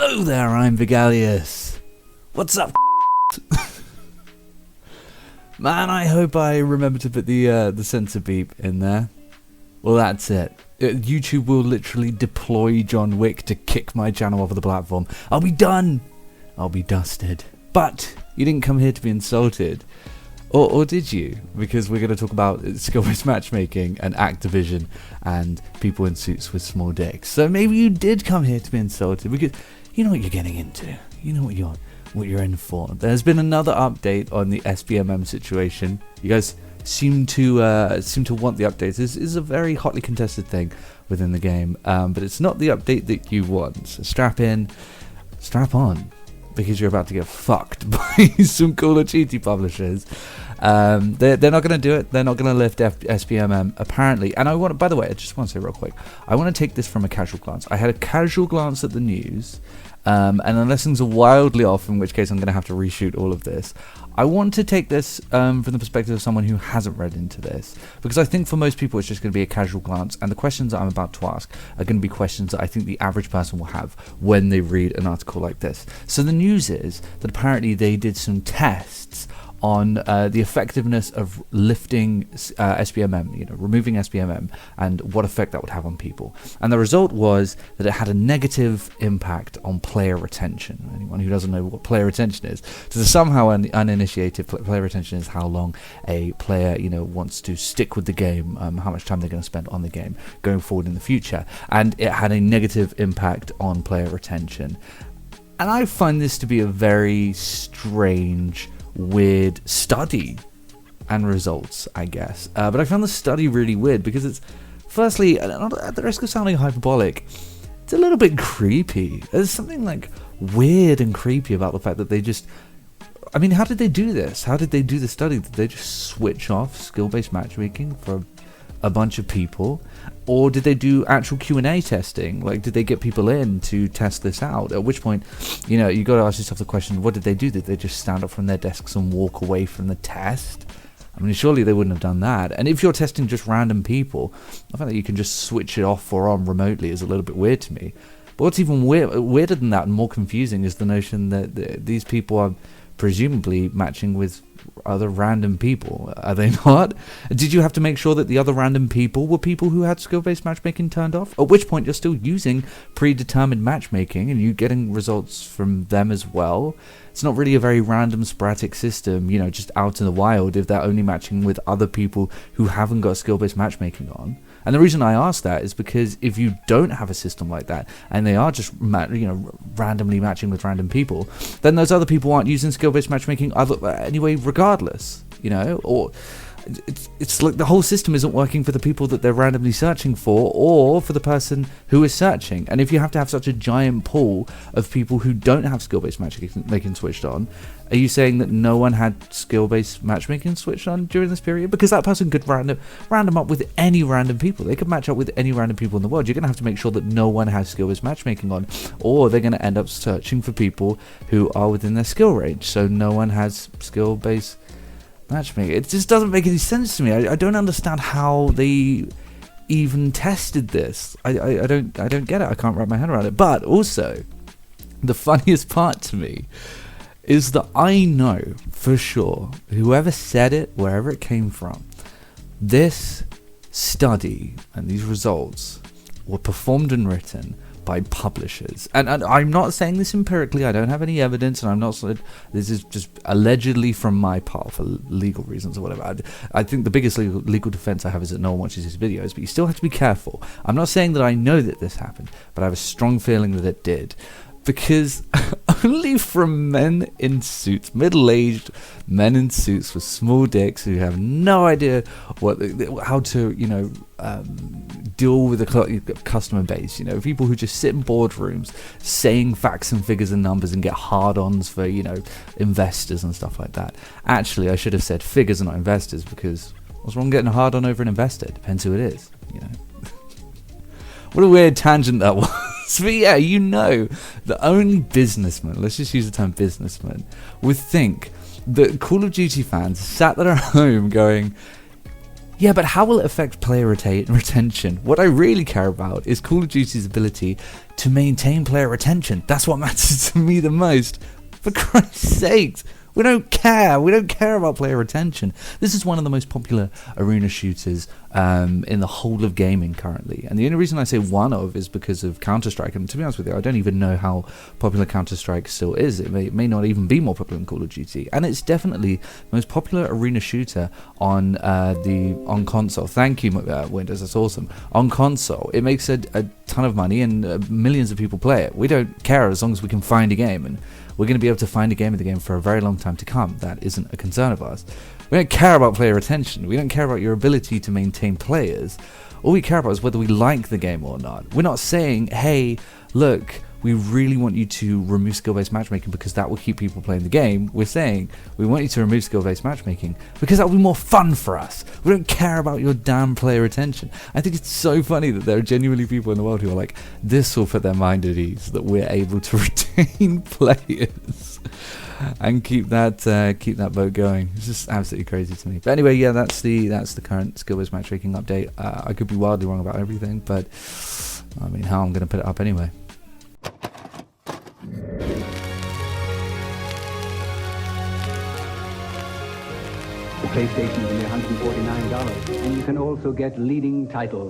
Hello there, I'm Vigalius. What's up, man? I hope I remember to put the censor beep in there. Well, that's it. YouTube will literally deploy John Wick to kick my channel off of the platform. I'll be done. I'll be dusted. But you didn't come here to be insulted. Or did you? Because we're going to talk about skill-based matchmaking and Activision and people in suits with small dicks. So maybe you did come here to be insulted because you know what you're getting into. You know what you're in for. There's been another update on the SBMM situation. You guys seem to want the updates. This is a very hotly contested thing within the game, but it's not the update that you want. So strap on. Because you're about to get fucked by some Call of Duty publishers. They're not going to do it. They're not going to lift SBMM, apparently. And by the way, I just want to say real quick, I want to take this from a casual glance. I had a casual glance at the news, and unless things are wildly off, in which case I'm going to have to reshoot all of this, I want to take this from the perspective of someone who hasn't read into this, because I think for most people it's just going to be a casual glance, and the questions that I'm about to ask are going to be questions that I think the average person will have when they read an article like this. So the news is that apparently they did some tests on the effectiveness of lifting SBMM, removing SBMM, and what effect that would have on people. And the result was that it had a negative impact on player retention. Anyone who doesn't know what player retention is, so somehow uninitiated, player retention is how long a player wants to stick with the game, how much time they're going to spend on the game going forward in the future. And it had a negative impact on player retention. And I find this to be a very strange, weird study and results, I guess. But I found the study really weird because it's, firstly, at the risk of sounding hyperbolic, it's a little bit creepy. There's something like weird and creepy about the fact that they just, how did they do this? How did they do the study? Did they just switch off skill-based matchmaking for a bunch of people? Or did they do actual Q&A testing? Like, did they get people in to test this out? At which point, you got to ask yourself the question, what did they do? Did they just stand up from their desks and walk away from the test? Surely they wouldn't have done that. And if you're testing just random people, I find that you can just switch it off or on remotely is a little bit weird to me. But what's even weirder than that and more confusing is the notion that these people are presumably matching with other random people. Are they not? Did you have to make sure that the other random people were people who had skill-based matchmaking turned off? At which point you're still using predetermined matchmaking and you getting results from them as well. It's not really a very random, sporadic system, just out in the wild if they're only matching with other people who haven't got skill-based matchmaking on. And the reason I ask that is because if you don't have a system like that and they are just randomly matching with random people, then those other people aren't using skill-based matchmaking anyway regardless, or it's like the whole system isn't working for the people that they're randomly searching for or for the person who is searching. And if you have to have such a giant pool of people who don't have skill-based matchmaking switched on, are you saying that no one had skill-based matchmaking switched on during this period? Because that person could random up with any random people. They could match up with any random people in the world. You're going to have to make sure that no one has skill-based matchmaking on, or they're going to end up searching for people who are within their skill range. So no one has skill-based matchmaking. It just doesn't make any sense to me. I don't understand how they even tested this. I don't get it. I can't wrap my head around it. But also, the funniest part to me is that I know for sure, whoever said it, wherever it came from, this study and these results were performed and written by publishers. And I'm not saying this empirically, I don't have any evidence, and I'm not saying this is just allegedly from my part for legal reasons or whatever. I think the biggest legal defense I have is that no one watches these videos, but you still have to be careful. I'm not saying that I know that this happened, but I have a strong feeling that it did. Because only from men in suits, middle-aged men in suits with small dicks who have no idea how to, deal with the customer base. People who just sit in boardrooms saying facts and figures and numbers and get hard-ons for, investors and stuff like that. Actually, I should have said figures and not investors, because what's wrong getting a hard-on over an investor? Depends who it is, What a weird tangent that was. But yeah, that only businessmen, let's just use the term businessmen, would think that Call of Duty fans sat there at home going, Yeah, but how will it affect player retention? What I really care about is Call of Duty's ability to maintain player retention. That's what matters to me the most. For Christ's sakes, we don't care. We don't care about player retention. This is one of the most popular arena shooters in the whole of gaming currently. And the only reason I say one of is because of Counter-Strike. And to be honest with you, I don't even know how popular Counter-Strike still is. It may not even be more popular than Call of Duty. And it's definitely the most popular arena shooter on console. Thank you, Windows. That's awesome. On console, it makes a ton of money and millions of people play it. We don't care as long as we can find a game. And we're going to be able to find a game of the game for a very long time to come. That isn't a concern of ours. We don't care about player retention. We don't care about your ability to maintain players. All we care about is whether we like the game or not. We're not saying, hey, look, we really want you to remove skill-based matchmaking because that will keep people playing the game. We're saying we want you to remove skill-based matchmaking because that will be more fun for us. We don't care about your damn player retention. I think it's so funny that there are genuinely people in the world who are like, this will put their mind at ease, that we're able to retain players and keep that boat going. It's just absolutely crazy to me. But anyway, yeah, that's the current skill-based matchmaking update. I could be wildly wrong about everything, but I mean, how I'm going to put it up anyway. The PlayStation is only $149, and you can also get leading titles.